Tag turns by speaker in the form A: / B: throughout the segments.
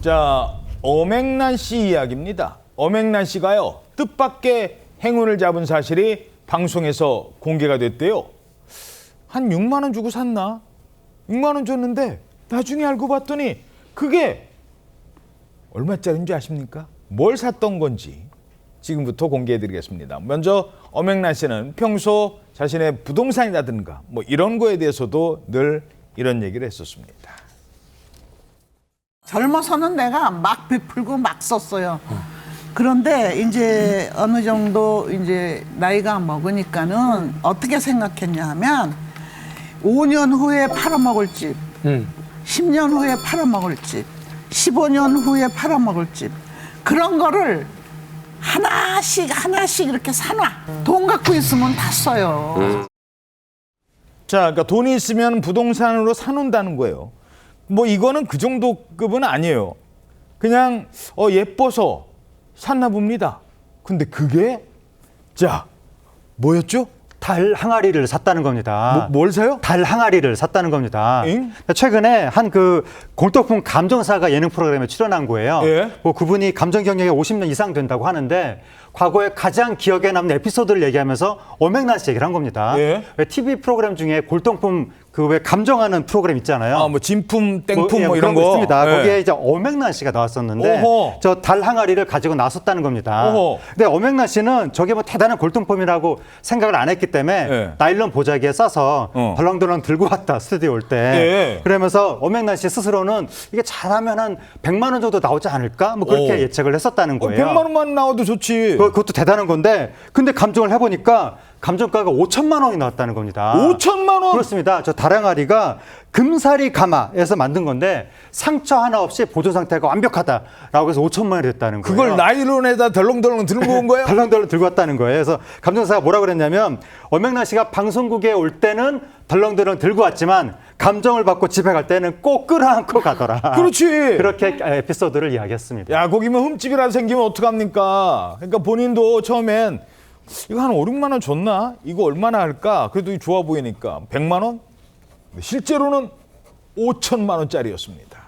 A: 자, 엄앵란 씨 이야기입니다. 엄앵란 씨가요, 뜻밖의 행운을 잡은 사실이 방송에서 공개가 됐대요. 한 6만 원 주고 샀나? 6만 원 줬는데 나중에 알고 봤더니 그게 얼마짜리인지 아십니까? 뭘 샀던 건지 지금부터 공개해드리겠습니다. 먼저 엄앵란 씨는 평소 자신의 부동산이라든가 뭐 이런 거에 대해서도 늘 이런 얘기를 했었습니다.
B: 젊어서는 내가 막 베풀고 막 썼어요. 그런데 이제 어느 정도 이제 나이가 먹으니까는 어떻게 생각했냐 하면 5년 후에 팔아먹을 집, 10년 후에 팔아먹을 집, 15년 후에 팔아먹을 집, 그런 거를 하나씩 이렇게 사놔. 돈 갖고 있으면 다 써요.
A: 자, 그러니까 돈이 있으면 부동산으로 사놓는다는 거예요. 뭐 이거는 그 정도 급은 아니에요. 그냥 예뻐서 샀나 봅니다. 근데 그게 자, 뭐였죠?
C: 달 항아리를 샀다는 겁니다.
A: 뭘 사요?
C: 달 항아리를 샀다는 겁니다.
A: 응?
C: 최근에 한 그 골동품 감정사가 예능 프로그램에 출연한 거예요.
A: 예.
C: 그분이 감정 경력이 50년 이상 된다고 하는데 과거에 가장 기억에 남는 에피소드를 얘기하면서 엄앵란 씨 얘기를 한 겁니다.
A: 예.
C: 왜 TV 프로그램 중에 골동품 그 왜 감정하는 프로그램 있잖아요.
A: 아, 뭐 진품, 땡품
C: 예,
A: 뭐
C: 그런
A: 이런
C: 거
A: 거
C: 있습니다.
A: 예.
C: 거기에 이제 엄앵란 씨가 나왔었는데
A: 어허.
C: 저 달 항아리를 가지고 나섰다는 겁니다.
A: 어허.
C: 근데 엄앵란 씨는 저게 뭐 대단한 골동품이라고 생각을 안 했기 때문에
A: 예.
C: 나일론 보자기에 싸서 덜렁덜렁 들고 왔다 스튜디오 올 때.
A: 예.
C: 그러면서 엄앵란 씨 스스로는 이게 잘하면 한 100만 원 정도 나오지 않을까? 뭐 그렇게 예측을 했었다는 거예요.
A: 100만 원만 나와도 좋지.
C: 그것도 대단한 건데 근데 감정을 해보니까 감정가가 5천만 원이 나왔다는 겁니다.
A: 5천만 원?
C: 그렇습니다. 저 다랑아리가 금사리 가마에서 만든 건데 상처 하나 없이 보존 상태가 완벽하다라고 해서 5천만 원이 됐다는 거예요.
A: 그걸 나일론에다 덜렁덜렁 들고 온 거예요?
C: 덜렁덜렁 들고 왔다는 거예요. 그래서 감정사가 뭐라 그랬냐면 엄앵란 씨가 방송국에 올 때는 덜렁덜렁 들고 왔지만 감정을 받고 집에 갈 때는 꼭 끌어안고 가더라.
A: 그렇지.
C: 그렇게 에피소드를 이야기했습니다.
A: 야, 거기면 흠집이라도 생기면 어떡합니까? 그러니까 본인도 처음엔 이거 한 5, 6만 원 줬나? 이거 얼마나 할까? 그래도 좋아 보이니까 100만 원? 실제로는 5천만 원짜리였습니다.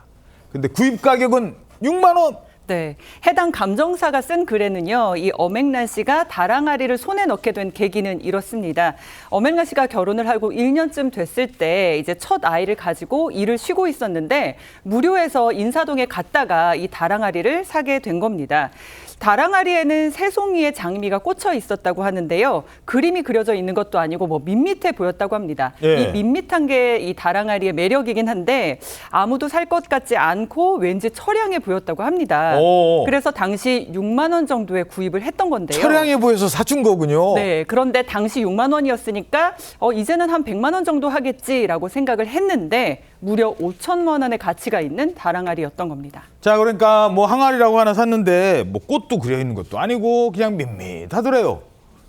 A: 근데 구입 가격은 6만 원?
D: 네, 해당 감정사가 쓴 글에는요, 이 엄앵란 씨가 다랑아리를 손에 넣게 된 계기는 이렇습니다. 엄앵란 씨가 결혼을 하고 1년쯤 됐을 때 이제 첫 아이를 가지고 일을 쉬고 있었는데 무료해서 인사동에 갔다가 이 다랑아리를 사게 된 겁니다. 다랑아리에는 새송이의 장미가 꽂혀 있었다고 하는데요. 그림이 그려져 있는 것도 아니고 뭐 밋밋해 보였다고 합니다.
A: 예.
D: 이 밋밋한 게 이 다랑아리의 매력이긴 한데 아무도 살 것 같지 않고 왠지 처량해 보였다고 합니다.
A: 오.
D: 그래서 당시 6만 원 정도에 구입을 했던 건데요.
A: 처량해 보여서 사준 거군요.
D: 네, 그런데 당시 6만 원이었으니까 이제는 한 100만 원 정도 하겠지라고 생각을 했는데 무려 5천만 원의 가치가 있는 다랑아리였던 겁니다.
A: 자, 그러니까 뭐 항아리라고 하나 샀는데 뭐 꽃도 그려 있는 것도 아니고 그냥 밋밋하더래요.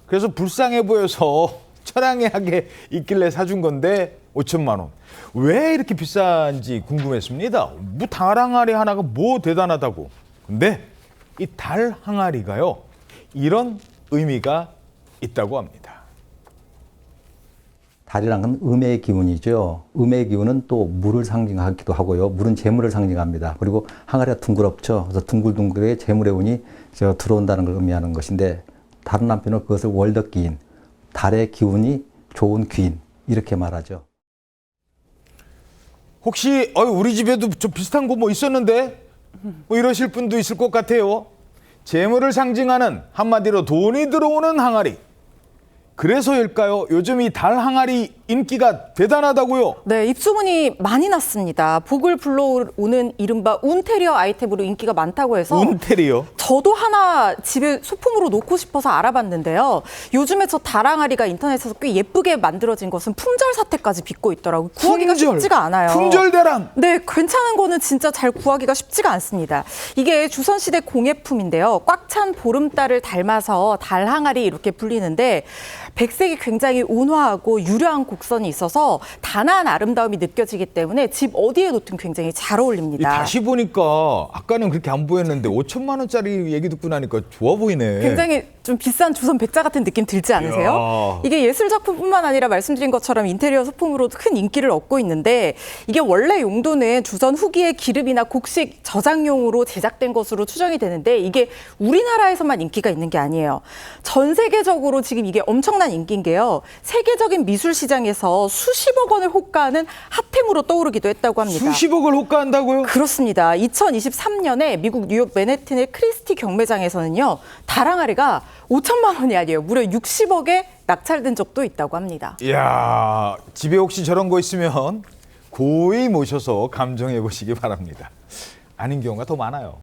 A: 그래서 불쌍해 보여서 처량하게 있길래 사준 건데 5천만 원. 왜 이렇게 비싼지 궁금했습니다. 뭐 달 항아리 하나가 뭐 대단하다고. 근데 이 달 항아리가요, 이런 의미가 있다고 합니다.
E: 달이란 건 음의 기운이죠. 음의 기운은 또 물을 상징하기도 하고요. 물은 재물을 상징합니다. 그리고 항아리가 둥그럽죠. 그래서 둥글둥글하게 재물의 운이 들어온다는 걸 의미하는 것인데 다른 한편으로 그것을 월덕기인, 달의 기운이 좋은 귀인 이렇게 말하죠.
A: 혹시 우리 집에도 좀 비슷한 거 뭐 있었는데 뭐 이러실 분도 있을 것 같아요. 재물을 상징하는 한마디로 돈이 들어오는 항아리. 그래서일까요? 요즘 이 달 항아리 인기가 대단하다고요?
F: 네, 입소문이 많이 났습니다. 복을 불러오는 이른바 운테리어 아이템으로 인기가 많다고 해서
A: 운테리어?
F: 저도 하나 집에 소품으로 놓고 싶어서 알아봤는데요. 요즘에 저 다랑아리가 인터넷에서 꽤 예쁘게 만들어진 것은 품절 사태까지 빚고 있더라고요. 구하기가 쉽지가 않아요.
A: 품절 대란!
F: 네, 괜찮은 거는 진짜 잘 구하기가 쉽지가 않습니다. 이게 조선시대 공예품인데요. 꽉 찬 보름달을 닮아서 달 항아리 이렇게 불리는데 백색이 굉장히 온화하고 유려한 곡선이 있어서 단아한 아름다움이 느껴지기 때문에 집 어디에 놓든 굉장히 잘 어울립니다.
A: 다시 보니까 아까는 그렇게 안 보였는데 5천만 원짜리 얘기 듣고 나니까 좋아 보이네.
F: 굉장히 좀 비싼 주선 백자 같은 느낌 들지 않으세요?
A: 이야.
F: 이게 예술 작품뿐만 아니라 말씀드린 것처럼 인테리어 소품으로 큰 인기를 얻고 있는데 이게 원래 용도는 주선 후기의 기름이나 곡식 저장용으로 제작된 것으로 추정이 되는데 이게 우리나라에서만 인기가 있는 게 아니에요. 전 세계적으로 지금 이게 엄청난 인기인 게요. 세계적인 미술 시장에서 수십억 원을 호가하는 핫템으로 떠오르기도 했다고 합니다.
A: 수십억을 호가한다고요?
F: 그렇습니다. 2023년에 미국 뉴욕 맨해튼의 크리스티 경매장에서는요. 다랑아리가 5천만 원이 아니에요. 무려 60억에 낙찰된 적도 있다고 합니다.
A: 이야, 집에 혹시 저런 거 있으면 고이 모셔서 감정해 보시기 바랍니다. 아닌 경우가 더 많아요.